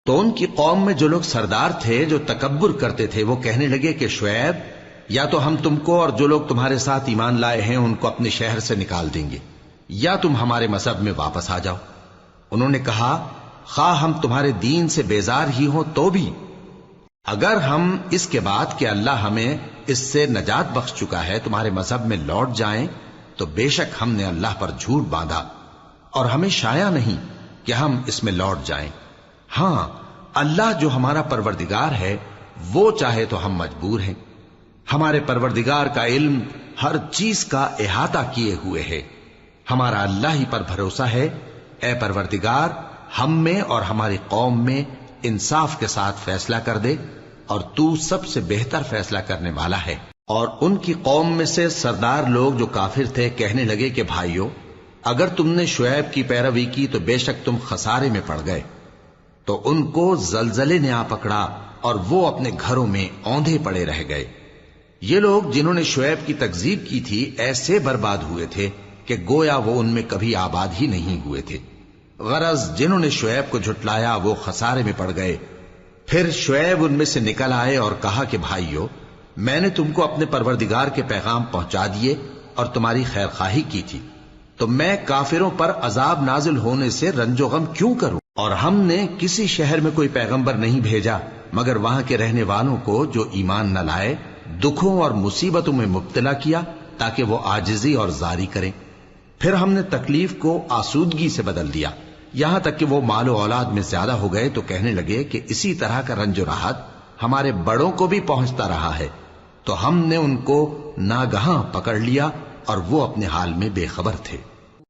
تو ان کی قوم میں جو لوگ سردار تھے جو تکبر کرتے تھے وہ کہنے لگے کہ شعیب، یا تو ہم تم کو اور جو لوگ تمہارے ساتھ ایمان لائے ہیں ان کو اپنے شہر سے نکال دیں گے، یا تم ہمارے مذہب میں واپس آ جاؤ۔ انہوں نے کہا خواہ ہم تمہارے دین سے بیزار ہی ہوں تو بھی، اگر ہم اس کے بعد کہ اللہ ہمیں اس سے نجات بخش چکا ہے تمہارے مذہب میں لوٹ جائیں تو بے شک ہم نے اللہ پر جھوٹ باندھا اور ہمیں شایع نہیں کہ ہم اس میں لوٹ جائیں۔ ہاں، اللہ جو ہمارا پروردگار ہے وہ چاہے تو ہم مجبور ہیں۔ ہمارے پروردگار کا علم ہر چیز کا احاطہ کیے ہوئے ہے۔ ہمارا اللہ ہی پر بھروسہ ہے۔ اے پروردگار، ہم میں اور ہماری قوم میں انصاف کے ساتھ فیصلہ کر دے، اور تو سب سے بہتر فیصلہ کرنے والا ہے۔ اور ان کی قوم میں سے سردار لوگ جو کافر تھے کہنے لگے کہ بھائیو، اگر تم نے شعیب کی پیروی کی تو بے شک تم خسارے میں پڑ گئے۔ تو ان کو زلزلے نے آ پکڑا اور وہ اپنے گھروں میں اوندھے پڑے رہ گئے۔ یہ لوگ جنہوں نے شعیب کی تکذیب کی تھی ایسے برباد ہوئے تھے کہ گویا وہ ان میں کبھی آباد ہی نہیں ہوئے تھے۔ غرض جنہوں نے شعیب کو جھٹلایا وہ خسارے میں پڑ گئے۔ پھر شعیب ان میں سے نکل آئے اور کہا کہ بھائیو، میں نے تم کو اپنے پروردگار کے پیغام پہنچا دیے اور تمہاری خیر خواہی کی تھی، تو میں کافروں پر عذاب نازل ہونے سے رنج و غم کیوں کروں؟ اور ہم نے کسی شہر میں کوئی پیغمبر نہیں بھیجا مگر وہاں کے رہنے والوں کو جو ایمان نہ لائے دکھوں اور مصیبتوں میں مبتلا کیا تاکہ وہ عاجزی اور زاری کریں۔ پھر ہم نے تکلیف کو آسودگی سے بدل دیا، یہاں تک کہ وہ مال و اولاد میں زیادہ ہو گئے تو کہنے لگے کہ اسی طرح کا رنج و راحت ہمارے بڑوں کو بھی پہنچتا رہا ہے۔ تو ہم نے ان کو ناگہاں پکڑ لیا اور وہ اپنے حال میں بے خبر تھے۔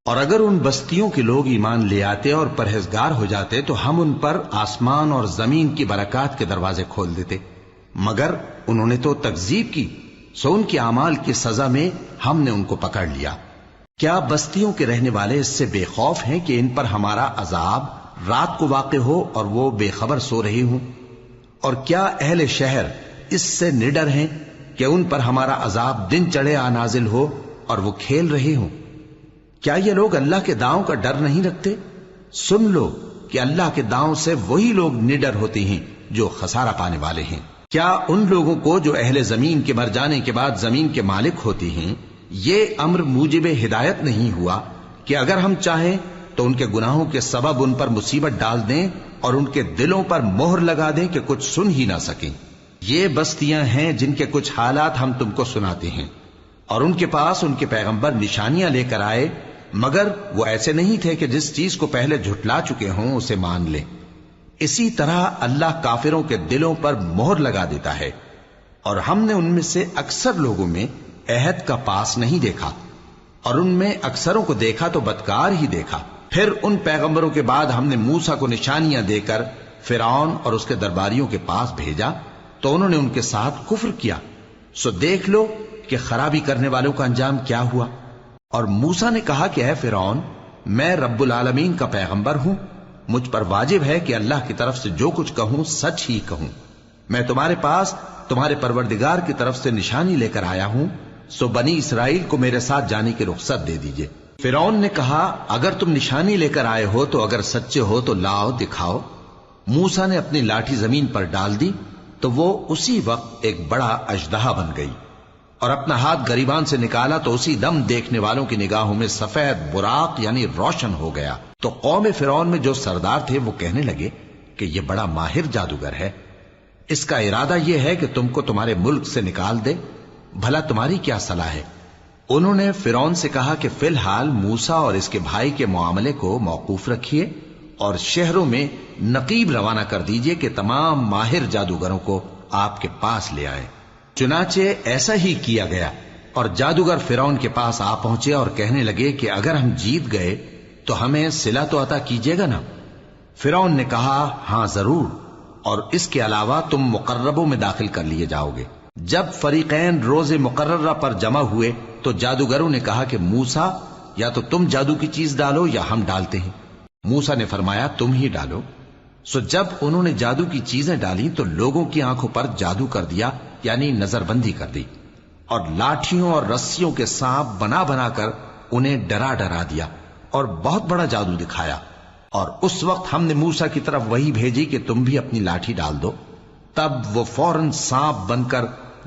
اور اگر ان بستیوں کے لوگ ایمان لے آتے اور پرہیزگار ہو جاتے تو ہم ان پر آسمان اور زمین کی برکات کے دروازے کھول دیتے، مگر انہوں نے تو تکذیب کی، سو ان کے اعمال کی سزا میں ہم نے ان کو پکڑ لیا۔ کیا بستیوں کے رہنے والے اس سے بے خوف ہیں کہ ان پر ہمارا عذاب رات کو واقع ہو اور وہ بے خبر سو رہے ہوں؟ اور کیا اہل شہر اس سے نڈر ہیں کہ ان پر ہمارا عذاب دن چڑھے آ نازل ہو اور وہ کھیل رہے ہوں؟ کیا یہ لوگ اللہ کے داؤں کا ڈر نہیں رکھتے؟ سن لو کہ اللہ کے داؤں سے وہی لوگ نڈر ہوتے ہیں جو خسارہ پانے والے ہیں۔ کیا ان لوگوں کو جو اہل زمین کے مر جانے کے بعد زمین کے مالک ہوتے ہیں یہ امر موجب ہدایت نہیں ہوا کہ اگر ہم چاہیں تو ان کے گناہوں کے سبب ان پر مصیبت ڈال دیں اور ان کے دلوں پر مہر لگا دیں کہ کچھ سن ہی نہ سکیں؟ یہ بستیاں ہیں جن کے کچھ حالات ہم تم کو سناتے ہیں، اور ان کے پاس ان کے پیغمبر نشانیاں لے کر آئے، مگر وہ ایسے نہیں تھے کہ جس چیز کو پہلے جھٹلا چکے ہوں اسے مان لیں۔ اسی طرح اللہ کافروں کے دلوں پر مہر لگا دیتا ہے، اور ہم نے ان میں سے اکثر لوگوں میں عہد کا پاس نہیں دیکھا، اور ان میں اکثروں کو دیکھا تو بدکار ہی دیکھا۔ پھر ان پیغمبروں کے بعد ہم نے موسیٰ کو نشانیاں دے کر فرعون اور اس کے درباریوں کے پاس بھیجا تو انہوں نے ان کے ساتھ کفر کیا، سو دیکھ لو کہ خرابی کرنے والوں کا انجام کیا ہوا۔ اور موسیٰ نے کہا کہ اے فرعون، میں رب العالمین کا پیغمبر ہوں، مجھ پر واجب ہے کہ اللہ کی طرف سے جو کچھ کہوں سچ ہی کہوں۔ میں تمہارے پاس تمہارے پروردگار کی طرف سے نشانی لے کر آیا ہوں، سو بنی اسرائیل کو میرے ساتھ جانے کی رخصت دے دیجئے۔ فرعون نے کہا اگر تم نشانی لے کر آئے ہو تو اگر سچے ہو تو لاؤ دکھاؤ۔ موسیٰ نے اپنی لاٹھی زمین پر ڈال دی تو وہ اسی وقت ایک بڑا اژدہا بن گئی، اور اپنا ہاتھ گریبان سے نکالا تو اسی دم دیکھنے والوں کی نگاہوں میں سفید براق یعنی روشن ہو گیا۔ تو قوم فرعون میں جو سردار تھے وہ کہنے لگے کہ یہ بڑا ماہر جادوگر ہے، اس کا ارادہ یہ ہے کہ تم کو تمہارے ملک سے نکال دے، بھلا تمہاری کیا صلاح ہے؟ انہوں نے فرعون سے کہا کہ فی الحال موسیٰ اور اس کے بھائی کے معاملے کو موقوف رکھیے اور شہروں میں نقیب روانہ کر دیجئے کہ تمام ماہر جادوگروں کو آپ کے پاس لے آئیں۔ چنانچہ ایسا ہی کیا گیا، اور جادوگر فرعون کے پاس آ پہنچے اور کہنے لگے کہ اگر ہم جیت گئے تو ہمیں صلہ تو عطا کیجیے گا نا؟ فرعون نے کہا ہاں ضرور، اور اس کے علاوہ تم مقربوں میں داخل کر لیے جاؤ گے۔ جب فریقین روز مقررہ پر جمع ہوئے تو جادوگروں نے کہا کہ موسیٰ یا تو تم جادو کی چیز ڈالو یا ہم ڈالتے ہیں۔ موسیٰ نے فرمایا تم ہی ڈالو۔ سو جب انہوں نے جادو کی چیزیں ڈالی تو لوگوں کی آنکھوں پر جادو کر دیا، یعنی نظر بندی کر دی، اور لاٹھیوں اور رسیوں کے سانپ بنا بنا کر انہیں ڈرا ڈرا دیا اور بہت بڑا جادو دکھایا۔ اور اس وقت ہم نے موسیٰ کی طرف وہی بھیجی کہ تم بھی اپنی لاٹھی ڈال دو، تب وہ فوراً سانپ بن کر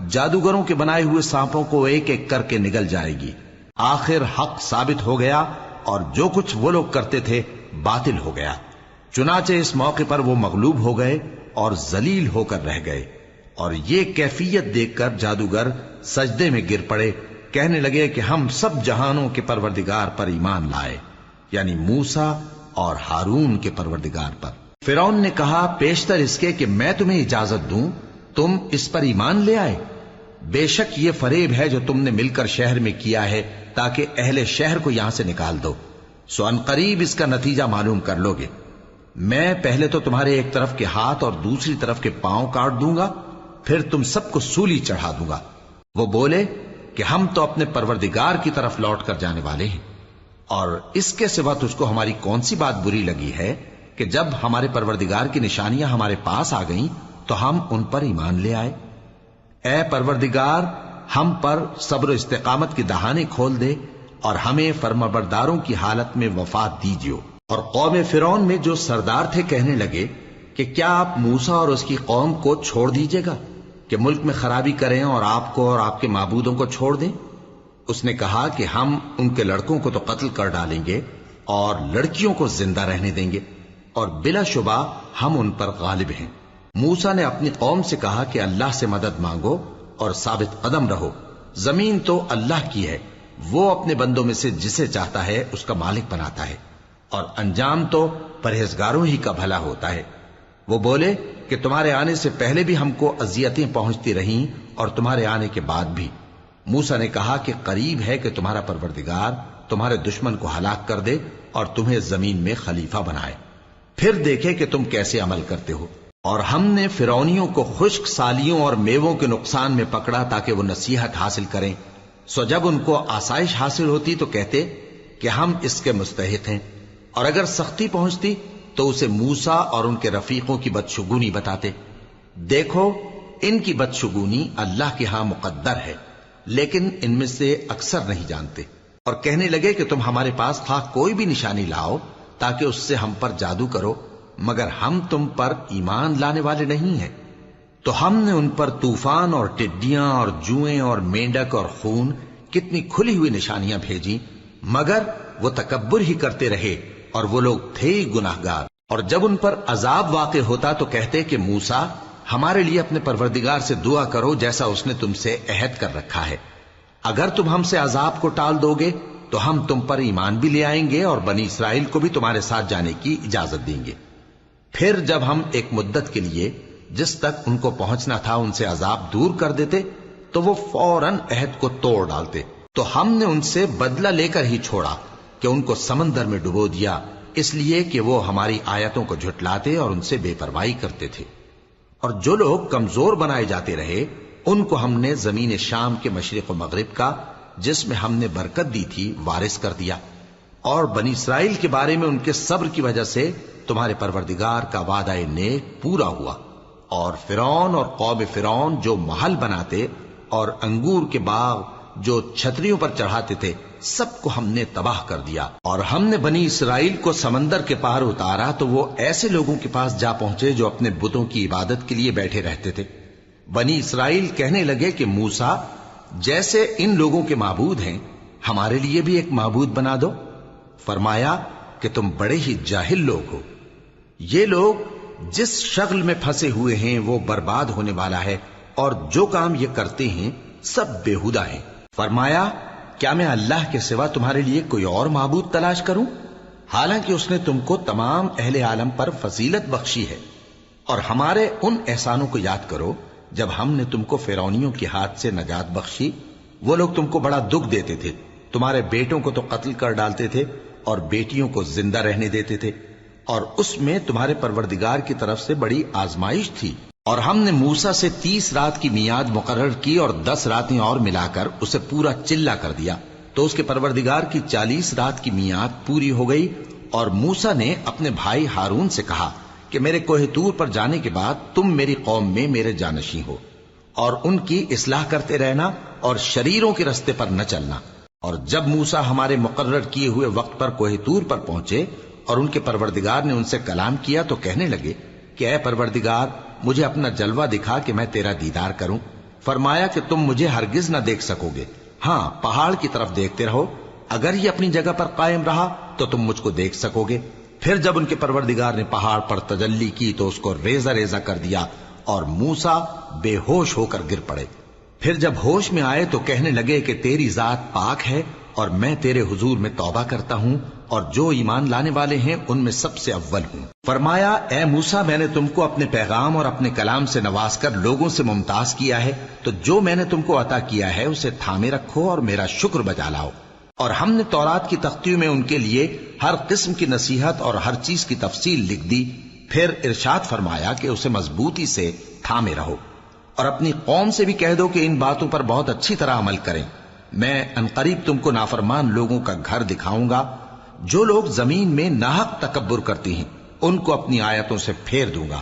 جادوگروں کے بنائے ہوئے سانپوں کو ایک ایک کر کے نگل جائے گی۔ آخر حق ثابت ہو گیا اور جو کچھ وہ لوگ کرتے تھے باطل ہو گیا۔ چنانچہ اس موقع پر وہ مغلوب ہو گئے اور ذلیل ہو کر رہ گئے، اور یہ کیفیت دیکھ کر جادوگر سجدے میں گر پڑے، کہنے لگے کہ ہم سب جہانوں کے پروردگار پر ایمان لائے، یعنی موسیٰ اور ہارون کے پروردگار پر۔ فرعون نے کہا پیشتر اس کے کہ میں تمہیں اجازت دوں تم اس پر ایمان لے آئے، بے شک یہ فریب ہے جو تم نے مل کر شہر میں کیا ہے تاکہ اہل شہر کو یہاں سے نکال دو، سو ان قریب اس کا نتیجہ معلوم کر لو گے۔ میں پہلے تو تمہارے ایک طرف کے ہاتھ اور دوسری طرف کے پاؤں کاٹ دوں گا، پھر تم سب کو سولی چڑھا دوں گا۔ وہ بولے کہ ہم تو اپنے پروردگار کی طرف لوٹ کر جانے والے ہیں، اور اس کے سوا تجھ کو ہماری کون سی بات بری لگی ہے کہ جب ہمارے پروردگار کی نشانیاں ہمارے پاس آ گئیں تو ہم ان پر ایمان لے آئے۔ اے پروردگار، ہم پر صبر و استقامت کی دہانے کھول دے اور ہمیں فرمانبرداروں کی حالت میں وفات دیجیو۔ اور قوم فرعون میں جو سردار تھے کہنے لگے کہ کیا آپ موسیٰ اور اس کی قوم کو چھوڑ دیجیے گا کہ ملک میں خرابی کریں اور آپ کو اور آپ کے معبودوں کو چھوڑ دیں؟ اس نے کہا کہ ہم ان کے لڑکوں کو تو قتل کر ڈالیں گے اور لڑکیوں کو زندہ رہنے دیں گے، اور بلا شبہ ہم ان پر غالب ہیں۔ موسیٰ نے اپنی قوم سے کہا کہ اللہ سے مدد مانگو اور ثابت قدم رہو، زمین تو اللہ کی ہے، وہ اپنے بندوں میں سے جسے چاہتا ہے اس کا مالک بناتا ہے، اور انجام تو پرہیزگاروں ہی کا بھلا ہوتا ہے۔ وہ بولے کہ تمہارے آنے سے پہلے بھی ہم کو اذیتیں پہنچتی رہیں اور تمہارے آنے کے بعد بھی۔ موسیٰ نے کہا کہ قریب ہے کہ تمہارا پروردگار تمہارے دشمن کو ہلاک کر دے اور تمہیں زمین میں خلیفہ بنائے، پھر دیکھے کہ تم کیسے عمل کرتے ہو۔ اور ہم نے فرعونیوں کو خشک سالیوں اور میووں کے نقصان میں پکڑا تاکہ وہ نصیحت حاصل کریں، سو جب ان کو آسائش حاصل ہوتی تو کہتے کہ ہم اس کے مستحق ہیں، اور اگر سختی پہنچتی تو اسے موسیٰ اور ان کے رفیقوں کی بدشگونی بتاتے۔ دیکھو ان کی بدشگونی اللہ کے ہاں مقدر ہے، لیکن ان میں سے اکثر نہیں جانتے۔ اور کہنے لگے کہ تم ہمارے پاس خواہ کوئی بھی نشانی لاؤ تاکہ اس سے ہم پر جادو کرو، مگر ہم تم پر ایمان لانے والے نہیں ہیں۔ تو ہم نے ان پر طوفان اور ٹڈیاں اور جوئیں اور مینڈک اور خون کتنی کھلی ہوئی نشانیاں بھیجی، مگر وہ تکبر ہی کرتے رہے اور وہ لوگ تھے ہی گناہگار۔ اور جب ان پر عذاب واقع ہوتا تو کہتے کہ موسیٰ ہمارے لیے اپنے پروردگار سے دعا کرو جیسا اس نے تم سے عہد کر رکھا ہے، اگر تم ہم سے عذاب کو ٹال دو گے تو ہم تم پر ایمان بھی لے آئیں گے اور بنی اسرائیل کو بھی تمہارے ساتھ جانے کی اجازت دیں گے۔ پھر جب ہم ایک مدت کے لیے جس تک ان کو پہنچنا تھا ان سے عذاب دور کر دیتے تو وہ فوراً عہد کو توڑ ڈالتے، تو ہم نے ان سے بدلہ لے کر ہی چھوڑا کہ ان کو سمندر میں ڈبو دیا، اس لیے کہ وہ ہماری آیتوں کو جھٹلاتے اور ان سے بے پرواہی کرتے تھے۔ اور جو لوگ کمزور بنائے جاتے رہے ان کو ہم نے زمین شام کے مشرق و مغرب کا جس میں ہم نے برکت دی تھی وارث کر دیا، اور بنی اسرائیل کے بارے میں ان کے صبر کی وجہ سے تمہارے پروردگار کا وعدہ نیک پورا ہوا۔ اور فرعون اور قوم فرعون جو محل بناتے اور انگور کے باغ جو چھتریوں پر چڑھاتے تھے سب کو ہم نے تباہ کر دیا۔ اور ہم نے بنی اسرائیل کو سمندر کے پار اتارا تو وہ ایسے لوگوں کے پاس جا پہنچے جو اپنے بتوں کی عبادت کے لیے بیٹھے رہتے تھے۔ بنی اسرائیل کہنے لگے کہ موسیٰ جیسے ان لوگوں کے معبود ہیں ہمارے لیے بھی ایک معبود بنا دو۔ فرمایا کہ تم بڑے ہی جاہل لوگ ہو، یہ لوگ جس شغل میں پھنسے ہوئے ہیں وہ برباد ہونے والا ہے، اور جو کام یہ کرتے ہیں سب بیہودہ ہیں۔ فرمایا کیا میں اللہ کے سوا تمہارے لیے کوئی اور معبود تلاش کروں، حالانکہ اس نے تم کو تمام اہل عالم پر فضیلت بخشی ہے۔ اور ہمارے ان احسانوں کو یاد کرو جب ہم نے تم کو فرعونیوں کے ہاتھ سے نجات بخشی، وہ لوگ تم کو بڑا دکھ دیتے تھے، تمہارے بیٹوں کو تو قتل کر ڈالتے تھے اور بیٹیوں کو زندہ رہنے دیتے تھے، اور اس میں تمہارے پروردگار کی طرف سے بڑی آزمائش تھی۔ اور ہم نے موسیٰ سے 30 رات کی میعاد مقرر کی اور 10 راتیں اور ملا کر اسے پورا چلہ کر دیا، تو اس کے پروردگار کی 40 رات کی میعاد پوری ہو گئی۔ اور موسیٰ نے اپنے بھائی ہارون سے کہا کہ میرے کوہ طور پر جانے کے بعد تم میری قوم میں میرے جانشین ہو، اور ان کی اصلاح کرتے رہنا اور شریروں کے رستے پر نہ چلنا۔ اور جب موسیٰ ہمارے مقرر کیے ہوئے وقت پر کوہ طور پر پہنچے اور ان کے پروردگار نے ان سے کلام کیا تو کہنے لگے کہ اے پروردگار مجھے اپنا جلوہ دکھا کہ میں تیرا دیدار کروں۔ فرمایا کہ تم مجھے ہرگز نہ دیکھ سکو گے، ہاں پہاڑ کی طرف دیکھتے رہو، اگر یہ اپنی جگہ پر قائم رہا تو تم مجھ کو دیکھ سکو گے۔ پھر جب ان کے پروردگار نے پہاڑ پر تجلی کی تو اس کو ریزہ ریزہ کر دیا اور موسیٰ بے ہوش ہو کر گر پڑے۔ پھر جب ہوش میں آئے تو کہنے لگے کہ تیری ذات پاک ہے اور میں تیرے حضور میں توبہ کرتا ہوں اور جو ایمان لانے والے ہیں ان میں سب سے اول ہوں۔ فرمایا اے موسیٰ میں نے تم کو اپنے پیغام اور اپنے کلام سے نواز کر لوگوں سے ممتاز کیا ہے، تو جو میں نے تم کو عطا کیا ہے اسے تھامے رکھو اور میرا شکر بجا لاؤ۔ اور ہم نے تورات کی تختیوں میں ان کے لیے ہر قسم کی نصیحت اور ہر چیز کی تفصیل لکھ دی۔ پھر ارشاد فرمایا کہ اسے مضبوطی سے تھامے رہو اور اپنی قوم سے بھی کہہ دو کہ ان باتوں پر بہت اچھی طرح عمل کریں۔ میں انقریب تم کو نافرمان لوگوں کا گھر دکھاؤں گا، جو لوگ زمین میں ناحق تکبر کرتی ہیں ان کو اپنی آیتوں سے پھیر دوں گا۔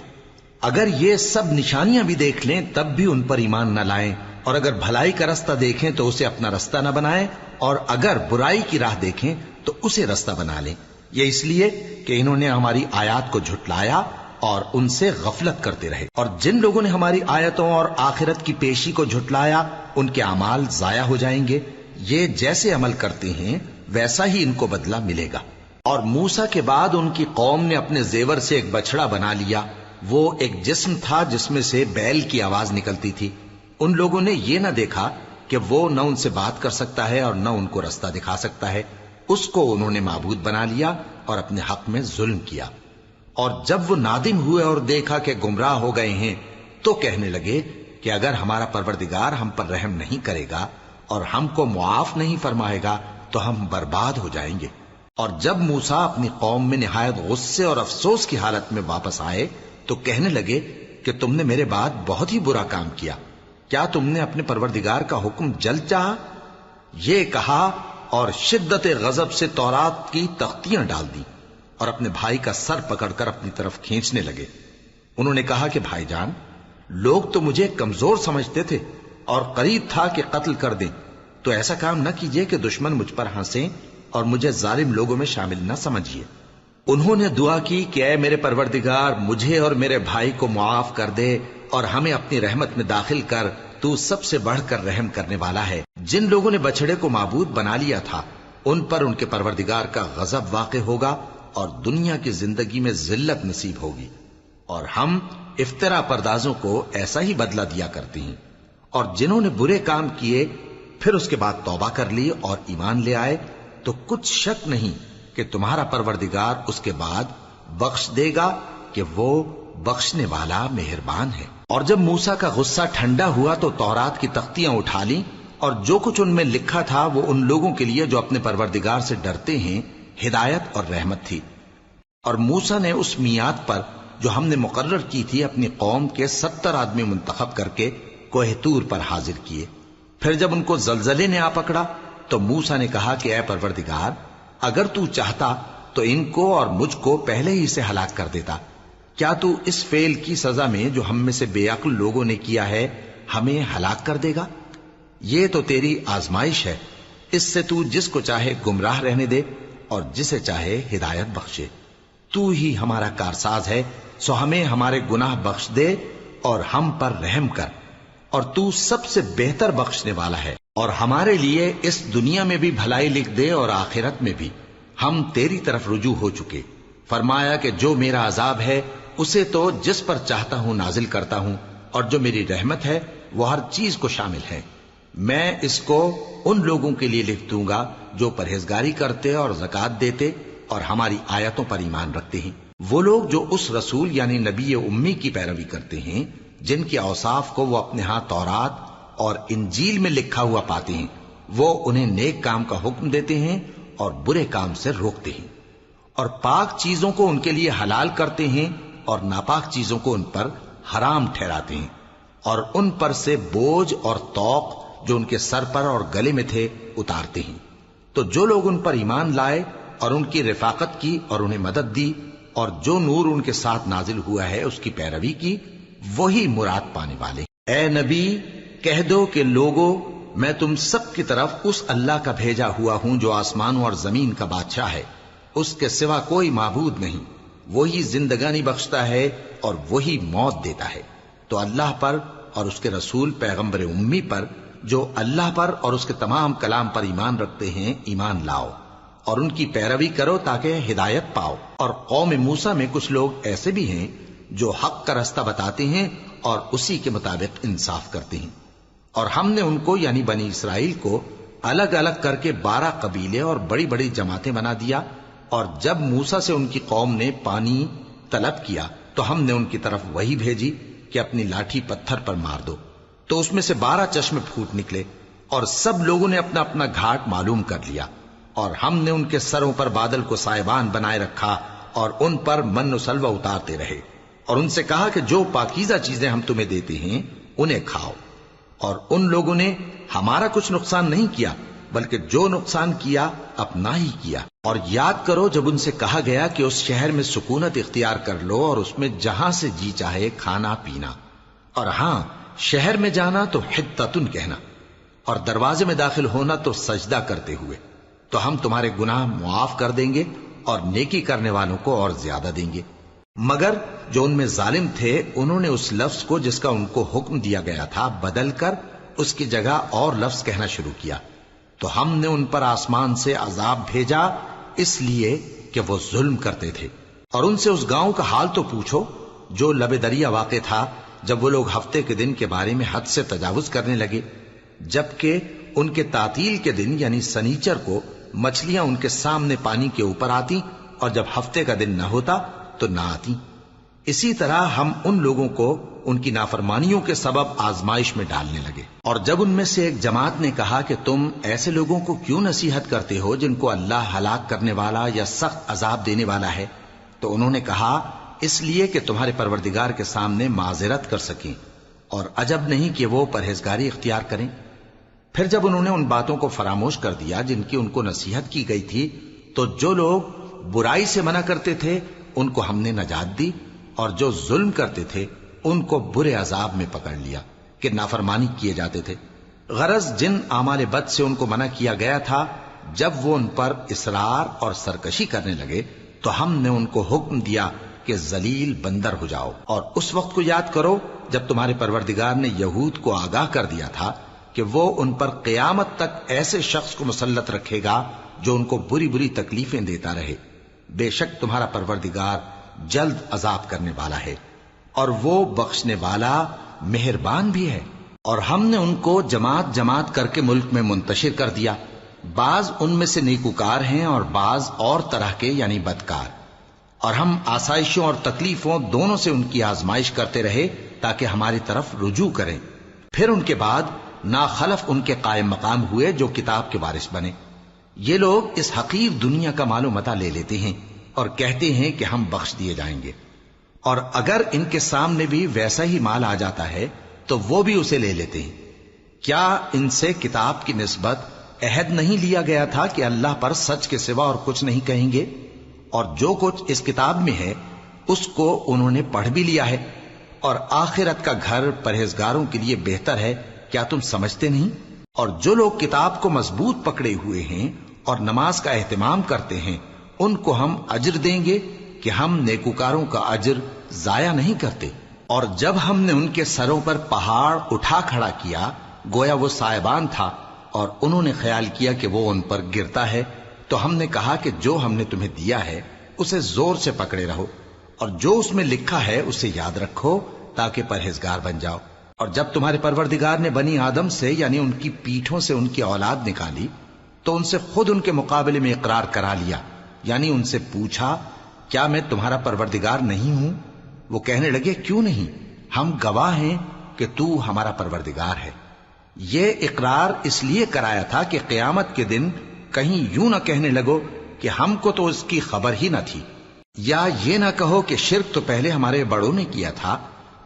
اگر یہ سب نشانیاں بھی دیکھ لیں تب بھی ان پر ایمان نہ لائیں، اور اگر بھلائی کا رستہ دیکھیں تو اسے اپنا رستہ نہ بنائیں، اور اگر برائی کی راہ دیکھیں تو اسے رستہ بنا لیں۔ یہ اس لیے کہ انہوں نے ہماری آیات کو جھٹلایا اور ان سے غفلت کرتے رہے، اور جن لوگوں نے ہماری آیتوں اور آخرت کی پیشی کو جھٹلایا ان کے اعمال ضائع ہو جائیں گے۔ یہ جیسے عمل کرتے ہیں ویسا ہی ان کو بدلہ ملے گا۔ اور موسیٰ کے بعد ان کی قوم نے اپنے زیور سے ایک بچڑا بنا لیا، وہ ایک جسم تھا جس میں سے بیل کی آواز نکلتی تھی۔ ان لوگوں نے یہ نہ دیکھا کہ وہ نہ ان سے بات کر سکتا ہے اور نہ ان کو رستہ دکھا سکتا ہے، اس کو انہوں نے معبود بنا لیا اور اپنے حق میں ظلم کیا۔ اور جب وہ نادم ہوئے اور دیکھا کہ گمراہ ہو گئے ہیں تو کہنے لگے کہ اگر ہمارا پروردگار ہم پر رحم نہیں کرے گا اور ہم کو معاف نہیں فرمائے گا تو ہم برباد ہو جائیں گے۔ اور جب موسیٰ اپنی قوم میں نہایت غصے اور افسوس کی حالت میں واپس آئے تو کہنے لگے کہ تم نے میرے بعد بہت ہی برا کام کیا، کیا تم نے اپنے پروردگار کا حکم جلد چاہا؟ یہ کہا اور شدت غضب سے تورات کی تختیاں ڈال دی اور اپنے بھائی کا سر پکڑ کر اپنی طرف کھینچنے لگے۔ انہوں نے کہا کہ بھائی جان، لوگ تو مجھے کمزور سمجھتے تھے اور قریب تھا کہ قتل کر دیں، تو ایسا کام نہ کیجیے کہ دشمن مجھ پر ہنسیں اور مجھے ظالم لوگوں میں شامل نہ سمجھیے۔ انہوں نے دعا کی کہ اے میرے پروردگار مجھے اور میرے بھائی کو معاف کر دے اور ہمیں اپنی رحمت میں داخل کر، تو سب سے بڑھ کر رحم کرنے والا ہے۔ جن لوگوں نے بچڑے کو معبود بنا لیا تھا ان پر ان کے پروردگار کا غضب واقع ہوگا اور دنیا کی زندگی میں ذلت نصیب ہوگی، اور ہم افترا پردازوں کو ایسا ہی بدلہ دیا کرتے ہیں۔ اور جنہوں نے برے کام کیے پھر اس کے بعد توبہ کر لی اور ایمان لے آئے تو کچھ شک نہیں کہ تمہارا پروردگار اس کے بعد بخش دے گا کہ وہ بخشنے والا مہربان ہے۔ اور جب موسیٰ کا غصہ ٹھنڈا ہوا تو تورات کی تختیاں اٹھا لیں، اور جو کچھ ان میں لکھا تھا وہ ان لوگوں کے لیے جو اپنے پروردگار سے ڈرتے ہیں ہدایت اور رحمت تھی۔ اور موسیٰ نے اس میعاد پر جو ہم نے مقرر کی تھی اپنی قوم کے 70 آدمی منتخب کر کے کوہ طور پر حاضر کیے۔ پھر جب ان کو زلزلے نے آ پکڑا تو موسیٰ نے کہا کہ اے پروردگار اگر تو چاہتا تو ان کو اور مجھ کو پہلے ہی سے ہلاک کر دیتا، کیا تو اس فعل کی سزا میں جو ہم میں سے بے عقل لوگوں نے کیا ہے ہمیں ہلاک کر دے گا؟ یہ تو تیری آزمائش ہے، اس سے تو جس کو چاہے گمراہ رہنے دے اور جسے چاہے ہدایت بخشے۔ تو ہی ہمارا کارساز ہے، سو ہمیں ہمارے گناہ بخش دے اور ہم پر رحم کر، اور تو سب سے بہتر بخشنے والا ہے، اور ہمارے لیے اس دنیا میں بھی بھلائی لکھ دے اور آخرت میں بھی، ہم تیری طرف رجوع ہو چکے۔ فرمایا کہ جو میرا عذاب ہے اسے تو جس پر چاہتا ہوں نازل کرتا ہوں، اور جو میری رحمت ہے وہ ہر چیز کو شامل ہے۔ میں اس کو ان لوگوں کے لیے لکھ دوں گا جو پرہیزگاری کرتے اور زکوٰۃ دیتے اور ہماری آیتوں پر ایمان رکھتے ہیں، وہ لوگ جو اس رسول یعنی نبی امی کی پیروی کرتے ہیں جن کے اوصاف کو وہ اپنے ہاں تورات اور انجیل میں لکھا ہوا پاتے ہیں، وہ انہیں نیک کام کا حکم دیتے ہیں اور برے کام سے روکتے ہیں، اور پاک چیزوں کو ان کے لیے حلال کرتے ہیں اور ناپاک چیزوں کو ان پر حرام ٹھہراتے ہیں، اور ان پر سے بوجھ اور طوق جو ان کے سر پر اور گلے میں تھے اتارتے ہیں۔ تو جو لوگ ان پر ایمان لائے اور ان کی رفاقت کی اور انہیں مدد دی اور جو نور ان کے ساتھ نازل ہوا ہے اس کی پیروی کی، وہی مراد پانے والے۔ اے نبی کہہ دو کہ لوگوں میں تم سب کی طرف اس اللہ کا بھیجا ہوا ہوں جو آسمانوں اور زمین کا بادشاہ ہے، اس کے سوا کوئی معبود نہیں، وہی زندگانی بخشتا ہے اور وہی موت دیتا ہے۔ تو اللہ پر اور اس کے رسول پیغمبر امی پر، جو اللہ پر اور اس کے تمام کلام پر ایمان رکھتے ہیں، ایمان لاؤ اور ان کی پیروی کرو تاکہ ہدایت پاؤ۔ اور قوم موسیٰ میں کچھ لوگ ایسے بھی ہیں جو حق کا راستہ بتاتے ہیں اور اسی کے مطابق انصاف کرتے ہیں۔ اور ہم نے ان کو یعنی بنی اسرائیل کو الگ الگ کر کے 12 قبیلے اور بڑی بڑی جماعتیں بنا دیا، اور جب موسیٰ سے ان کی قوم نے پانی طلب کیا تو ہم نے ان کی طرف وہی بھیجی کہ اپنی لاٹھی پتھر پر مار دو، تو اس میں سے 12 چشمے پھوٹ نکلے، اور سب لوگوں نے اپنا اپنا گھاٹ معلوم کر لیا۔ اور ہم نے ان کے سروں پر بادل کو سائبان بنائے رکھا اور ان پر من و سلوہ اتارتے رہے، اور ان سے کہا کہ جو پاکیزہ چیزیں ہم تمہیں دیتے ہیں انہیں کھاؤ۔ اور ان لوگوں نے ہمارا کچھ نقصان نہیں کیا، بلکہ جو نقصان کیا اپنا ہی کیا۔ اور یاد کرو جب ان سے کہا گیا کہ اس شہر میں سکونت اختیار کر لو اور اس میں جہاں سے جی چاہے کھانا پینا، اور ہاں شہر میں جانا تو حتتن کہنا، اور دروازے میں داخل ہونا تو سجدہ کرتے ہوئے، تو ہم تمہارے گناہ معاف کر دیں گے اور نیکی کرنے والوں کو اور زیادہ دیں گے۔ مگر جو ان میں ظالم تھے انہوں نے اس لفظ کو جس کا ان کو حکم دیا گیا تھا بدل کر اس کی جگہ اور لفظ کہنا شروع کیا، تو ہم نے ان پر آسمان سے عذاب بھیجا اس لیے کہ وہ ظلم کرتے تھے۔ اور ان سے اس گاؤں کا حال تو پوچھو جو لب دریا واقع تھا، جب وہ لوگ ہفتے کے دن کے بارے میں حد سے تجاوز کرنے لگے، جبکہ ان کے تعطیل کے دن یعنی سنیچر کو مچھلیاں ان کے سامنے پانی کے اوپر آتی، اور جب ہفتے کا دن نہ ہوتا تو نہ آتی۔ اسی طرح ہم ان لوگوں کو ان کی نافرمانیوں کے سبب آزمائش میں ڈالنے لگے۔ اور جب ان میں سے ایک جماعت نے کہا کہ تم ایسے لوگوں کو کیوں نصیحت کرتے ہو جن کو اللہ ہلاک کرنے والا یا سخت عذاب دینے والا ہے، تو انہوں نے کہا اس لیے کہ تمہارے پروردگار کے سامنے معذرت کر سکیں، اور عجب نہیں کہ وہ پرہیزگاری اختیار کریں۔ پھر جب انہوں نے ان باتوں کو فراموش کر دیا جن کی ان کو نصیحت کی گئی تھی، تو جو لوگ برائی سے منع کرتے تھے ان کو ہم نے نجات دی، اور جو ظلم کرتے تھے ان کو برے عذاب میں پکڑ لیا کہ نافرمانی کیے جاتے تھے۔ غرض جن اعمال بد سے ان کو منع کیا گیا تھا، جب وہ ان پر اصرار اور سرکشی کرنے لگے تو ہم نے ان کو حکم دیا کہ ذلیل بندر ہو جاؤ۔ اور اس وقت کو یاد کرو جب تمہارے پروردگار نے یہود کو آگاہ کر دیا تھا کہ وہ ان پر قیامت تک ایسے شخص کو مسلط رکھے گا جو ان کو بری بری تکلیفیں دیتا رہے۔ بے شک تمہارا پروردگار جلد عذاب کرنے والا ہے، اور وہ بخشنے والا مہربان بھی ہے۔ اور ہم نے ان کو جماعت جماعت کر کے ملک میں منتشر کر دیا، بعض ان میں سے نیکوکار ہیں اور بعض اور طرح کے یعنی بدکار۔ اور ہم آسائشوں اور تکلیفوں دونوں سے ان کی آزمائش کرتے رہے تاکہ ہماری طرف رجوع کریں۔ پھر ان کے بعد ناخلف ان کے قائم مقام ہوئے جو کتاب کے وارث بنے۔ یہ لوگ اس حقیر دنیا کا مال و متاع لے لیتے ہیں اور کہتے ہیں کہ ہم بخش دیے جائیں گے، اور اگر ان کے سامنے بھی ویسا ہی مال آ جاتا ہے تو وہ بھی اسے لے لیتے ہیں۔ کیا ان سے کتاب کی نسبت عہد نہیں لیا گیا تھا کہ اللہ پر سچ کے سوا اور کچھ نہیں کہیں گے؟ اور جو کچھ اس کتاب میں ہے اس کو انہوں نے پڑھ بھی لیا ہے، اور آخرت کا گھر پرہیزگاروں کے لیے بہتر ہے، کیا تم سمجھتے نہیں؟ اور جو لوگ کتاب کو مضبوط پکڑے ہوئے ہیں اور نماز کا اہتمام کرتے ہیں ان کو ہم اجر دیں گے کہ ہم نیکوکاروں کا اجر ضائع نہیں کرتے۔ اور جب ہم نے ان کے سروں پر پہاڑ اٹھا کھڑا کیا گویا وہ سائبان تھا، اور انہوں نے خیال کیا کہ وہ ان پر گرتا ہے، تو ہم نے کہا کہ جو ہم نے تمہیں دیا ہے اسے زور سے پکڑے رہو، اور جو اس میں لکھا ہے اسے یاد رکھو تاکہ پرہیزگار بن جاؤ۔ اور جب تمہارے پروردگار نے بنی آدم سے یعنی ان کی پیٹھوں سے ان کی اولاد نکالی تو ان سے خود ان کے مقابلے میں اقرار کرا لیا، یعنی ان سے پوچھا کیا میں تمہارا پروردگار نہیں ہوں؟ وہ کہنے لگے کیوں نہیں، ہم گواہ ہیں کہ تو ہمارا پروردگار ہے۔ یہ اقرار اس لیے کرایا تھا کہ قیامت کے دن کہیں یوں نہ کہنے لگو کہ ہم کو تو اس کی خبر ہی نہ تھی، یا یہ نہ کہو کہ شرک تو پہلے ہمارے بڑوں نے کیا تھا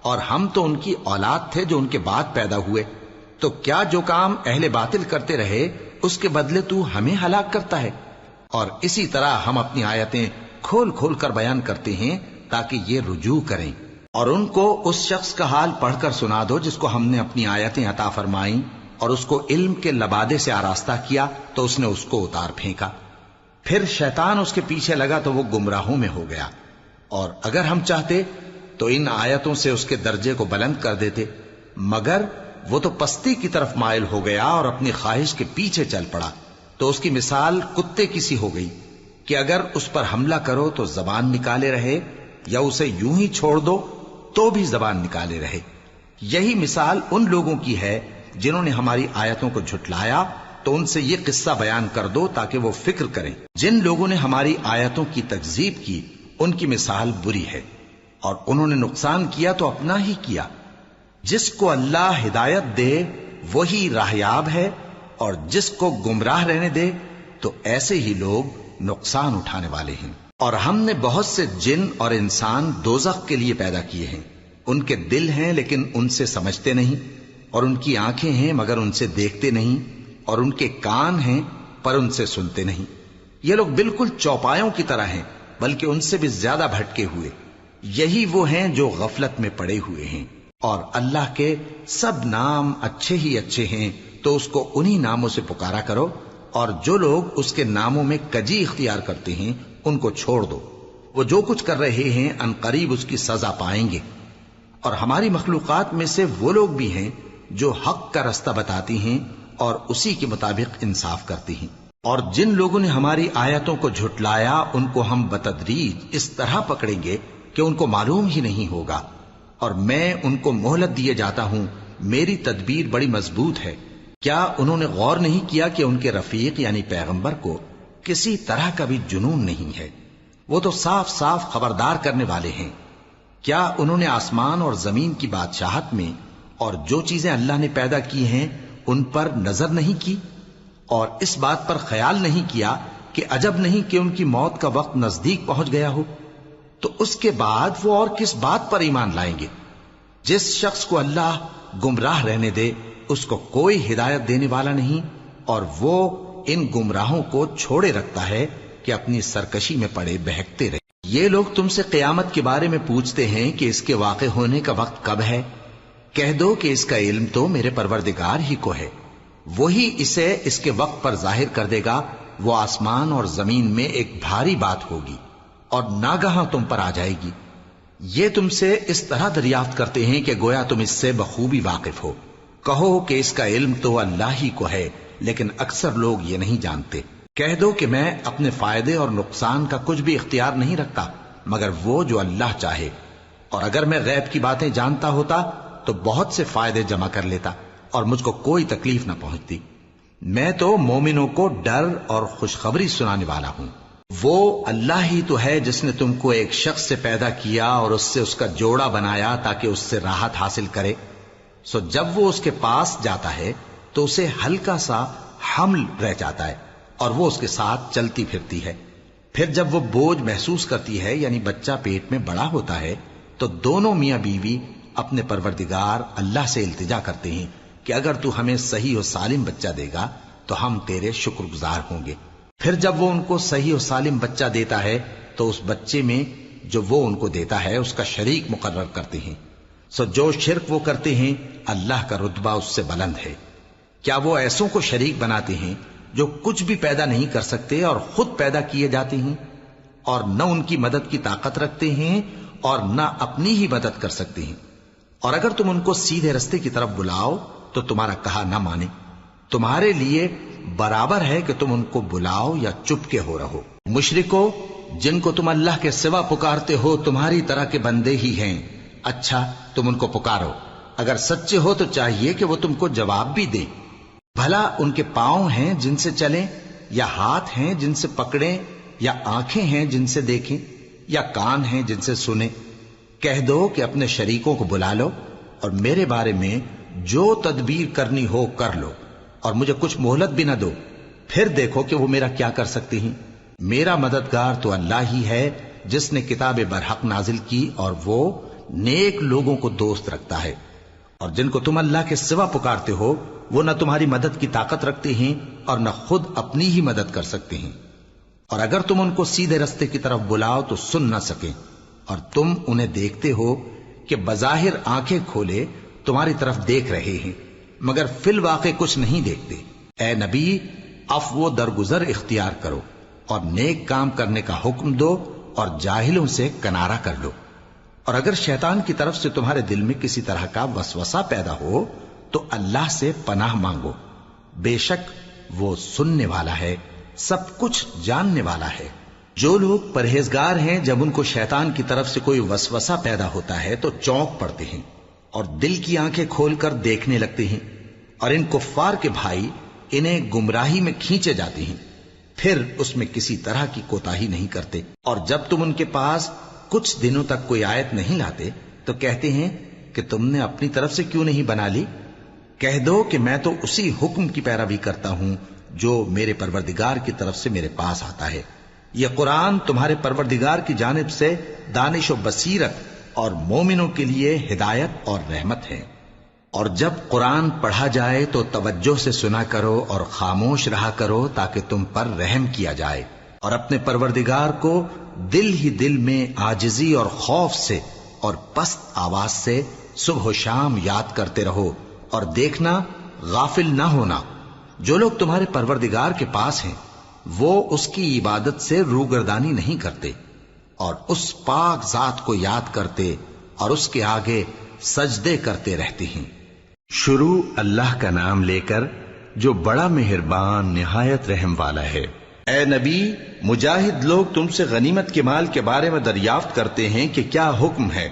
اور ہم تو ان کی اولاد تھے جو ان کے بعد پیدا ہوئے، تو کیا جو کام اہل باطل کرتے رہے اس کے بدلے تو ہمیں ہلاک کرتا ہے؟ اور اسی طرح ہم اپنی آیتیں کھول کھول کر بیان کرتے ہیں تاکہ یہ رجوع کریں۔ اور ان کو اس شخص کا حال پڑھ کر سنا دو جس کو ہم نے اپنی آیتیں عطا فرمائیں اور اس کو علم کے لبادے سے آراستہ کیا تو اس نے اس کو اتار پھینکا۔ پھر شیطان اس کے پیچھے لگا تو وہ گمراہوں میں ہو گیا، اور اگر ہم چاہتے تو ان آیتوں سے اس کے درجے کو بلند کر دیتے، مگر وہ تو پستی کی طرف مائل ہو گیا اور اپنی خواہش کے پیچھے چل پڑا، تو اس کی مثال کتے کی سی ہو گئی کہ اگر اس پر حملہ کرو تو زبان نکالے رہے، یا اسے یوں ہی چھوڑ دو تو بھی زبان نکالے رہے۔ یہی مثال ان لوگوں کی ہے جنہوں نے ہماری آیتوں کو جھٹلایا، تو ان سے یہ قصہ بیان کر دو تاکہ وہ فکر کریں۔ جن لوگوں نے ہماری آیتوں کی تکذیب کی ان کی مثال بری ہے، اور انہوں نے نقصان کیا تو اپنا ہی کیا۔ جس کو اللہ ہدایت دے وہی راہیاب ہے، اور جس کو گمراہ رہنے دے تو ایسے ہی لوگ نقصان اٹھانے والے ہیں۔ اور ہم نے بہت سے جن اور انسان دوزخ کے لیے پیدا کیے ہیں، ان کے دل ہیں لیکن ان سے سمجھتے نہیں، اور ان کی آنکھیں ہیں مگر ان سے دیکھتے نہیں، اور ان کے کان ہیں پر ان سے سنتے نہیں۔ یہ لوگ بالکل چوپایوں کی طرح ہیں، بلکہ ان سے بھی زیادہ بھٹکے ہوئے۔ یہی وہ ہیں جو غفلت میں پڑے ہوئے ہیں۔ اور اللہ کے سب نام اچھے ہی اچھے ہیں، تو اس کو انہی ناموں سے پکارا کرو، اور جو لوگ اس کے ناموں میں کجی اختیار کرتے ہیں ان کو چھوڑ دو۔ وہ جو کچھ کر رہے ہیں ان قریب اس کی سزا پائیں گے۔ اور ہماری مخلوقات میں سے وہ لوگ بھی ہیں جو حق کا رستہ بتاتی ہیں اور اسی کے مطابق انصاف کرتی ہیں۔ اور جن لوگوں نے ہماری آیتوں کو جھٹلایا ان کو ہم بتدریج اس طرح پکڑیں گے کہ ان کو معلوم ہی نہیں ہوگا، اور میں ان کو مہلت دیے جاتا ہوں، میری تدبیر بڑی مضبوط ہے۔ کیا انہوں نے غور نہیں کیا کہ ان کے رفیق یعنی پیغمبر کو کسی طرح کا بھی جنون نہیں ہے؟ وہ تو صاف صاف خبردار کرنے والے ہیں۔ کیا انہوں نے آسمان اور زمین کی بادشاہت میں اور جو چیزیں اللہ نے پیدا کی ہیں ان پر نظر نہیں کی، اور اس بات پر خیال نہیں کیا کہ عجب نہیں کہ ان کی موت کا وقت نزدیک پہنچ گیا ہو؟ تو اس کے بعد وہ اور کس بات پر ایمان لائیں گے؟ جس شخص کو اللہ گمراہ رہنے دے اس کو کوئی ہدایت دینے والا نہیں، اور وہ ان گمراہوں کو چھوڑے رکھتا ہے کہ اپنی سرکشی میں پڑے بہکتے رہے۔ یہ لوگ تم سے قیامت کے بارے میں پوچھتے ہیں کہ اس کے واقع ہونے کا وقت کب ہے؟ کہہ دو کہ اس کا علم تو میرے پروردگار ہی کو ہے، وہی اسے اس کے وقت پر ظاہر کر دے گا۔ وہ آسمان اور زمین میں ایک بھاری بات ہوگی اور ناگہاں تم پر آ جائے گی۔ یہ تم سے اس طرح دریافت کرتے ہیں کہ گویا تم اس سے بخوبی واقف ہو۔ کہو کہ اس کا علم تو اللہ ہی کو ہے، لیکن اکثر لوگ یہ نہیں جانتے۔ کہہ دو کہ میں اپنے فائدے اور نقصان کا کچھ بھی اختیار نہیں رکھتا مگر وہ جو اللہ چاہے، اور اگر میں غیب کی باتیں جانتا ہوتا تو بہت سے فائدے جمع کر لیتا اور مجھ کو کوئی تکلیف نہ پہنچتی۔ میں تو مومنوں کو ڈر اور خوشخبری سنانے والا ہوں۔ وہ اللہ ہی تو ہے جس نے تم کو ایک شخص سے پیدا کیا اور اس سے اس کا جوڑا بنایا تاکہ اس سے راحت حاصل کرے۔ سو جب وہ اس کے پاس جاتا ہے تو اسے ہلکا سا حمل رہ جاتا ہے اور وہ اس کے ساتھ چلتی پھرتی ہے۔ پھر جب وہ بوجھ محسوس کرتی ہے یعنی بچہ پیٹ میں بڑا ہوتا ہے تو دونوں میاں بیوی اپنے پروردگار اللہ سے التجا کرتے ہیں کہ اگر تو ہمیں صحیح و سالم بچہ دے گا تو ہم تیرے شکر گزار ہوں گے۔ پھر جب وہ ان کو صحیح و سالم بچہ دیتا ہے تو اس بچے میں جو وہ ان کو دیتا ہے اس کا شریک مقرر کرتے ہیں۔ سو جو شرک وہ کرتے ہیں اللہ کا رتبہ اس سے بلند ہے۔ کیا وہ ایسوں کو شریک بناتے ہیں جو کچھ بھی پیدا نہیں کر سکتے اور خود پیدا کیے جاتے ہیں، اور نہ ان کی مدد کی طاقت رکھتے ہیں اور نہ اپنی ہی مدد کر سکتے ہیں؟ اور اگر تم ان کو سیدھے رستے کی طرف بلاؤ تو تمہارا کہا نہ مانے۔ تمہارے لیے برابر ہے کہ تم ان کو بلاؤ یا چپ کے ہو رہو۔ مشرکو، جن کو تم اللہ کے سوا پکارتے ہو تمہاری طرح کے بندے ہی ہیں۔ اچھا تم ان کو پکارو، اگر سچے ہو تو چاہیے کہ وہ تم کو جواب بھی دیں۔ بھلا ان کے پاؤں ہیں جن سے چلیں، یا ہاتھ ہیں جن سے پکڑیں، یا آنکھیں ہیں جن سے دیکھیں، یا کان ہیں جن سے سنیں؟ کہہ دو کہ اپنے شریکوں کو بلا لو اور میرے بارے میں جو تدبیر کرنی ہو کر لو، اور مجھے کچھ مہلت بھی نہ دو، پھر دیکھو کہ وہ میرا کیا کر سکتے ہیں۔ میرا مددگار تو اللہ ہی ہے جس نے کتاب برحق نازل کی، اور وہ نیک لوگوں کو دوست رکھتا ہے۔ اور جن کو تم اللہ کے سوا پکارتے ہو وہ نہ تمہاری مدد کی طاقت رکھتے ہیں اور نہ خود اپنی ہی مدد کر سکتے ہیں، اور اگر تم ان کو سیدھے رستے کی طرف بلاؤ تو سن نہ سکیں، اور تم انہیں دیکھتے ہو کہ بظاہر آنکھیں کھولے تمہاری طرف دیکھ رہے ہیں مگر فی الواقع کچھ نہیں دیکھتے۔ اے نبی، عفو و درگزر اختیار کرو اور نیک کام کرنے کا حکم دو اور جاہلوں سے کنارہ کر لو۔ اور اگر شیطان کی طرف سے تمہارے دل میں کسی طرح کا وسوسہ پیدا ہو تو اللہ سے پناہ مانگو، بے شک وہ سننے والا ہے، سب کچھ جاننے والا ہے۔ جو لوگ پرہیزگار ہیں جب ان کو شیطان کی طرف سے کوئی وسوسہ پیدا ہوتا ہے تو چونک پڑتے ہیں اور دل کی آنکھیں کھول کر دیکھنے لگتے ہیں، اور ان کفار کے بھائی انہیں گمراہی میں کھینچے جاتے ہیں، پھر اس میں کسی طرح کی کوتاہی نہیں کرتے۔ اور جب تم ان کے پاس کچھ دنوں تک کوئی آیت نہیں لاتے تو کہتے ہیں کہ تم نے اپنی طرف سے کیوں نہیں بنا لی؟ کہہ دو کہ میں تو اسی حکم کی پیروی کرتا ہوں جو میرے پروردگار کی طرف سے میرے پاس آتا ہے۔ یہ قرآن تمہارے پروردگار کی جانب سے دانش و بصیرت اور مومنوں کے لیے ہدایت اور رحمت ہے۔ اور جب قرآن پڑھا جائے تو توجہ سے سنا کرو اور خاموش رہا کرو تاکہ تم پر رحم کیا جائے، اور اپنے پروردگار کو دل ہی دل میں عاجزی اور خوف سے اور پست آواز سے صبح و شام یاد کرتے رہو، اور دیکھنا غافل نہ ہونا۔ جو لوگ تمہارے پروردگار کے پاس ہیں وہ اس کی عبادت سے روگردانی نہیں کرتے، اور اس پاک ذات کو یاد کرتے اور اس کے آگے سجدے کرتے رہتے ہیں۔ شروع اللہ کا نام لے کر جو بڑا مہربان نہایت رحم والا ہے۔ اے نبی، مجاہد لوگ تم سے غنیمت کے مال کے بارے میں دریافت کرتے ہیں کہ کیا حکم ہے۔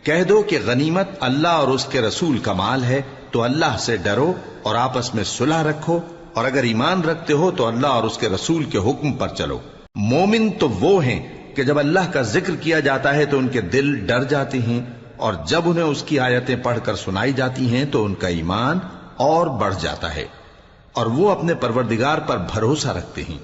کہہ دو کہ غنیمت اللہ اور اس کے رسول کا مال ہے، تو اللہ سے ڈرو اور آپس میں صلح رکھو، اور اگر ایمان رکھتے ہو تو اللہ اور اس کے رسول کے حکم پر چلو۔ مومن تو وہ ہیں کہ جب اللہ کا ذکر کیا جاتا ہے تو ان کے دل ڈر جاتے ہیں، اور جب انہیں اس کی آیتیں پڑھ کر سنائی جاتی ہیں تو ان کا ایمان اور بڑھ جاتا ہے، اور وہ اپنے پروردگار پر بھروسہ رکھتے ہیں،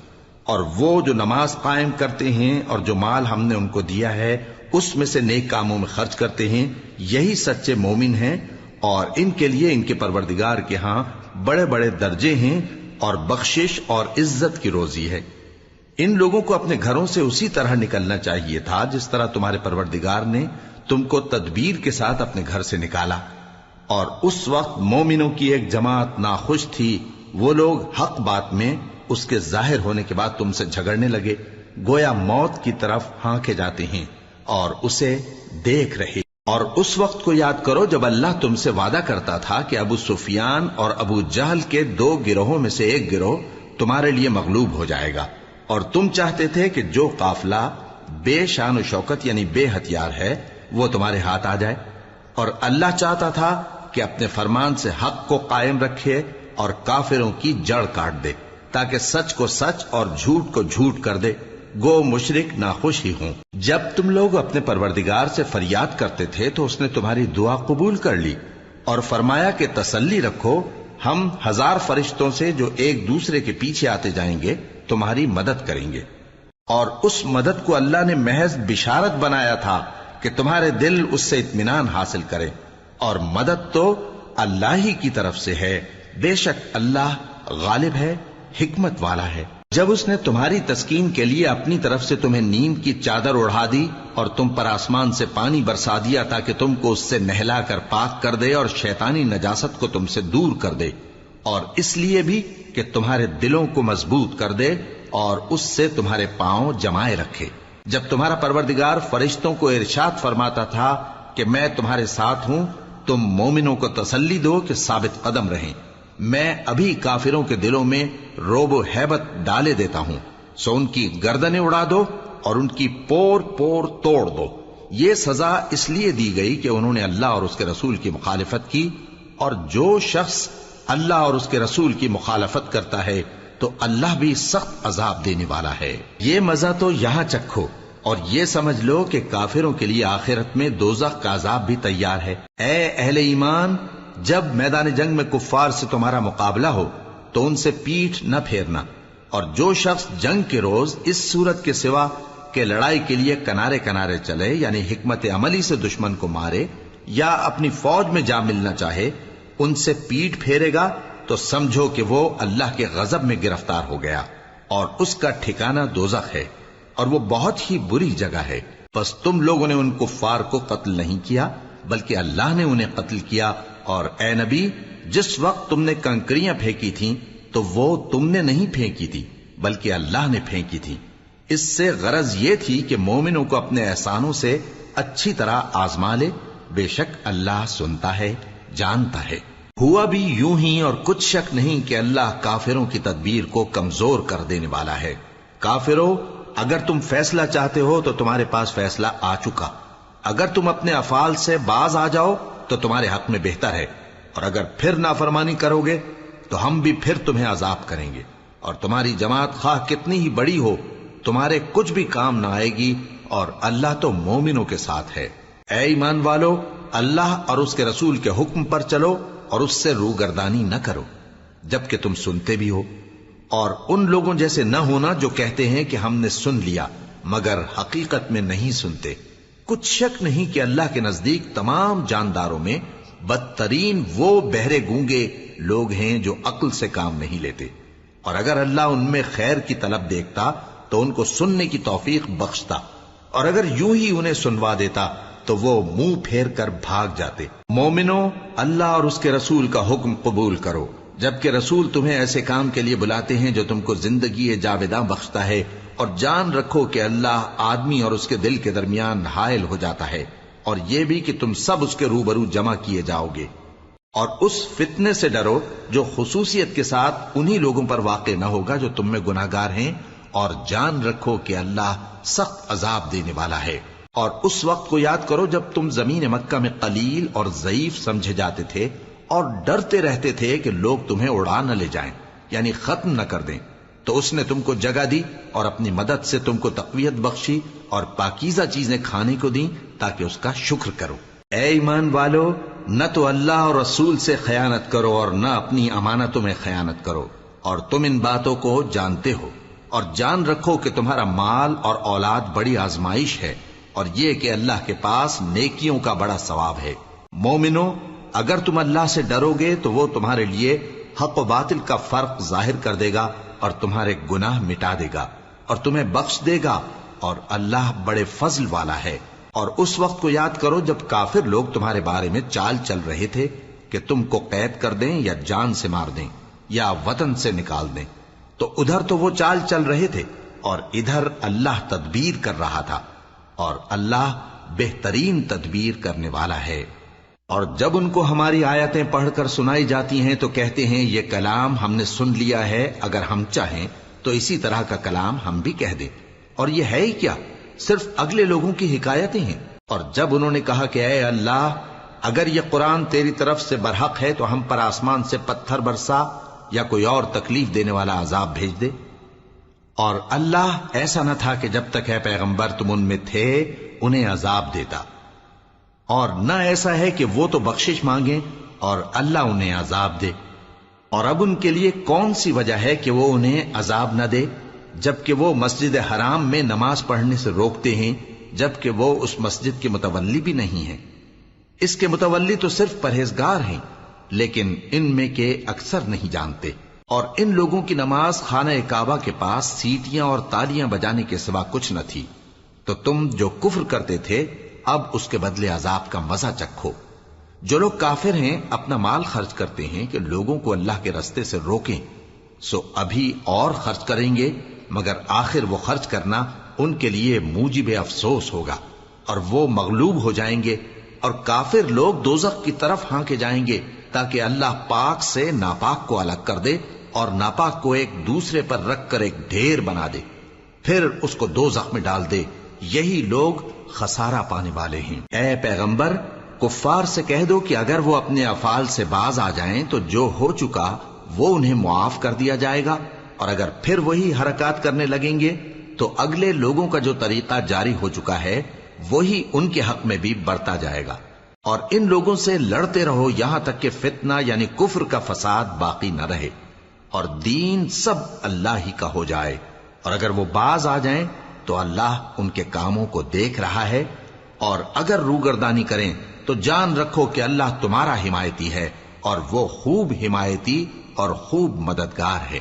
اور وہ جو نماز قائم کرتے ہیں اور جو مال ہم نے ان کو دیا ہے اس میں سے نیک کاموں میں خرچ کرتے ہیں، یہی سچے مومن ہیں، اور ان کے لیے ان کے پروردگار کے ہاں بڑے بڑے درجے ہیں اور بخشش اور عزت کی روزی ہے۔ ان لوگوں کو اپنے گھروں سے اسی طرح نکلنا چاہیے تھا جس طرح تمہارے پروردگار نے تم کو تدبیر کے ساتھ اپنے گھر سے نکالا، اور اس وقت مومنوں کی ایک جماعت ناخوش تھی، وہ لوگ حق بات میں اس کے ظاہر ہونے کے بعد تم سے جھگڑنے لگے، گویا موت کی طرف ہانکے جاتے ہیں اور اسے دیکھ رہے۔ اور اس وقت کو یاد کرو جب اللہ تم سے وعدہ کرتا تھا کہ ابو سفیان اور ابو جہل کے 2 گروہوں میں سے ایک گروہ تمہارے لیے مغلوب ہو جائے گا، اور تم چاہتے تھے کہ جو قافلہ بے شان و شوکت یعنی بے ہتھیار ہے وہ تمہارے ہاتھ آ جائے، اور اللہ چاہتا تھا کہ اپنے فرمان سے حق کو قائم رکھے اور کافروں کی جڑ کاٹ دے، تاکہ سچ کو سچ اور جھوٹ کو جھوٹ کر دے، گو مشرک ناخوش ہی ہوں۔ جب تم لوگ اپنے پروردگار سے فریاد کرتے تھے تو اس نے تمہاری دعا قبول کر لی، اور فرمایا کہ تسلی رکھو، ہم 1000 فرشتوں سے جو ایک دوسرے کے پیچھے آتے جائیں گے تمہاری مدد کریں گے۔ اور اس مدد کو اللہ نے محض بشارت بنایا تھا کہ تمہارے دل اس سے اطمینان حاصل کرے، اور مدد تو اللہ ہی کی طرف سے ہے، بے شک اللہ غالب ہے، حکمت والا ہے۔ جب اس نے تمہاری تسکین کے لیے اپنی طرف سے تمہیں نیند کی چادر اڑھا دی اور تم پر آسمان سے پانی برسا دیا تاکہ تم کو اس سے نہلا کر پاک کر دے اور شیطانی نجاست کو تم سے دور کر دے، اور اس لیے بھی کہ تمہارے دلوں کو مضبوط کر دے اور اس سے تمہارے پاؤں جمائے رکھے۔ جب تمہارا پروردگار فرشتوں کو ارشاد فرماتا تھا کہ میں تمہارے ساتھ ہوں، تم مومنوں کو تسلی دو کہ ثابت قدم رہیں، میں ابھی کافروں کے دلوں میں روب و ہیبت ڈالے دیتا ہوں، سو ان کی گردنیں اڑا دو اور ان کی پور پور توڑ دو۔ یہ سزا اس لیے دی گئی کہ انہوں نے اللہ اور اس کے رسول کی مخالفت کی، اور جو شخص اللہ اور اس کے رسول کی مخالفت کرتا ہے تو اللہ بھی سخت عذاب دینے والا ہے۔ یہ مزہ تو یہاں چکھو، اور یہ سمجھ لو کہ کافروں کے لیے آخرت میں دوزخ کا عذاب بھی تیار ہے۔ اے اہل ایمان، جب میدان جنگ میں کفار سے تمہارا مقابلہ ہو تو ان سے پیٹھ نہ پھیرنا، اور جو شخص جنگ کے روز اس صورت کے سوا کہ لڑائی کے لیے کنارے کنارے چلے یعنی حکمت عملی سے دشمن کو مارے یا اپنی فوج میں جا ملنا چاہے، ان سے پیٹھ پھیرے گا تو سمجھو کہ وہ اللہ کے غضب میں گرفتار ہو گیا، اور اس کا ٹھکانہ دوزخ ہے، اور وہ بہت ہی بری جگہ ہے۔ پس تم لوگوں نے ان کفار کو قتل نہیں کیا بلکہ اللہ نے انہیں قتل کیا، اور اے نبی، جس وقت تم نے کنکریاں پھینکی تھیں تو وہ تم نے نہیں پھینکی تھی بلکہ اللہ نے پھینکی تھی، اس سے غرض یہ تھی کہ مومنوں کو اپنے احسانوں سے اچھی طرح آزما لے، بے شک اللہ سنتا ہے، جانتا ہے۔ ہوا بھی یوں ہی، اور کچھ شک نہیں کہ اللہ کافروں کی تدبیر کو کمزور کر دینے والا ہے۔ کافروں، اگر تم فیصلہ چاہتے ہو تو تمہارے پاس فیصلہ آ چکا، اگر تم اپنے افعال سے باز آ جاؤ تو تمہارے حق میں بہتر ہے، اور اگر پھر نافرمانی کرو گے تو ہم بھی پھر تمہیں عذاب کریں گے، اور تمہاری جماعت خواہ کتنی ہی بڑی ہو تمہارے کچھ بھی کام نہ آئے گی، اور اللہ تو مومنوں کے ساتھ ہے۔ اے ایمان والو، اللہ اور اس کے رسول کے حکم پر چلو اور اس سے روگردانی نہ کرو جبکہ تم سنتے بھی ہو، اور ان لوگوں جیسے نہ ہونا جو کہتے ہیں کہ ہم نے سن لیا مگر حقیقت میں نہیں سنتے۔ کچھ شک نہیں کہ اللہ کے نزدیک تمام جانداروں میں بدترین وہ بہرے گونگے لوگ ہیں جو عقل سے کام نہیں لیتے، اور اگر اللہ ان میں خیر کی طلب دیکھتا تو ان کو سننے کی توفیق بخشتا، اور اگر یوں ہی انہیں سنوا دیتا تو وہ منہ پھیر کر بھاگ جاتے۔ مومنوں، اللہ اور اس کے رسول کا حکم قبول کرو، جبکہ رسول تمہیں ایسے کام کے لیے بلاتے ہیں جو تم کو زندگی جاوداں بخشتا ہے، اور جان رکھو کہ اللہ آدمی اور اس کے دل کے درمیان حائل ہو جاتا ہے، اور یہ بھی کہ تم سب اس کے روبرو جمع کیے جاؤ گے۔ اور اس فتنے سے ڈرو جو خصوصیت کے ساتھ انہی لوگوں پر واقع نہ ہوگا جو تم میں گناہگار ہیں، اور جان رکھو کہ اللہ سخت عذاب دینے والا ہے۔ اور اس وقت کو یاد کرو جب تم زمین مکہ میں قلیل اور ضعیف سمجھے جاتے تھے اور ڈرتے رہتے تھے کہ لوگ تمہیں اڑا نہ لے جائیں، یعنی ختم نہ کر دیں، تو اس نے تم کو جگہ دی اور اپنی مدد سے تم کو تقویت بخشی اور پاکیزہ چیزیں کھانے کو دیں تاکہ اس کا شکر کرو۔ اے ایمان والو، نہ تو اللہ اور رسول سے خیانت کرو اور نہ اپنی امانتوں میں خیانت کرو، اور تم ان باتوں کو جانتے ہو، اور جان رکھو کہ تمہارا مال اور اولاد بڑی آزمائش ہے، اور یہ کہ اللہ کے پاس نیکیوں کا بڑا ثواب ہے۔ مومنو، اگر تم اللہ سے ڈرو گے تو وہ تمہارے لیے حق و باطل کا فرق ظاہر کر دے گا اور تمہارے گناہ مٹا دے گا اور تمہیں بخش دے گا، اور اللہ بڑے فضل والا ہے۔ اور اس وقت کو یاد کرو جب کافر لوگ تمہارے بارے میں چال چل رہے تھے کہ تم کو قید کر دیں یا جان سے مار دیں یا وطن سے نکال دیں، تو ادھر تو وہ چال چل رہے تھے اور ادھر اللہ تدبیر کر رہا تھا، اور اللہ بہترین تدبیر کرنے والا ہے۔ اور جب ان کو ہماری آیتیں پڑھ کر سنائی جاتی ہیں تو کہتے ہیں یہ کلام ہم نے سن لیا ہے، اگر ہم چاہیں تو اسی طرح کا کلام ہم بھی کہہ دیں، اور یہ ہے ہی کیا، صرف اگلے لوگوں کی حکایتیں ہیں۔ اور جب انہوں نے کہا کہ اے اللہ، اگر یہ قرآن تیری طرف سے برحق ہے تو ہم پر آسمان سے پتھر برسا یا کوئی اور تکلیف دینے والا عذاب بھیج دے۔ اور اللہ ایسا نہ تھا کہ جب تک ہے پیغمبر تم ان میں تھے انہیں عذاب دیتا، اور نہ ایسا ہے کہ وہ تو بخشش مانگیں اور اللہ انہیں عذاب دے۔ اور اب ان کے لیے کون سی وجہ ہے کہ وہ انہیں عذاب نہ دے، جبکہ وہ مسجد حرام میں نماز پڑھنے سے روکتے ہیں، جبکہ وہ اس مسجد کے متولی بھی نہیں ہیں۔ اس کے متولی تو صرف پرہیزگار ہیں، لیکن ان میں کے اکثر نہیں جانتے۔ اور ان لوگوں کی نماز خانہ کعبہ کے پاس سیٹیاں اور تالیاں بجانے کے سوا کچھ نہ تھی، تو تم جو کفر کرتے تھے اب اس کے بدلے عذاب کا مزہ چکھو۔ جو لوگ کافر ہیں اپنا مال خرچ کرتے ہیں کہ لوگوں کو اللہ کے رستے سے روکیں، سو ابھی اور خرچ کریں گے، مگر آخر وہ خرچ کرنا ان کے لیے موجب افسوس ہوگا، اور وہ مغلوب ہو جائیں گے، اور کافر لوگ دوزخ کی طرف ہانکے جائیں گے تاکہ اللہ پاک سے ناپاک کو الگ کر دے اور ناپاک کو ایک دوسرے پر رکھ کر ایک ڈھیر بنا دے، پھر اس کو دوزخ میں ڈال دے۔ یہی لوگ خسارہ پانے والے ہیں۔ اے پیغمبر، کفار سے کہہ دو کہ اگر وہ اپنے افعال سے باز آ جائیں تو جو ہو چکا وہ انہیں معاف کر دیا جائے گا، اور اگر پھر وہی حرکات کرنے لگیں گے تو اگلے لوگوں کا جو طریقہ جاری ہو چکا ہے وہی ان کے حق میں بھی برتا جائے گا۔ اور ان لوگوں سے لڑتے رہو یہاں تک کہ فتنہ یعنی کفر کا فساد باقی نہ رہے اور دین سب اللہ ہی کا ہو جائے، اور اگر وہ باز آ جائیں تو اللہ ان کے کاموں کو دیکھ رہا ہے، اور اگر روگردانی کریں تو جان رکھو کہ اللہ تمہارا حمایتی ہے، اور وہ خوب حمایتی اور خوب مددگار ہے۔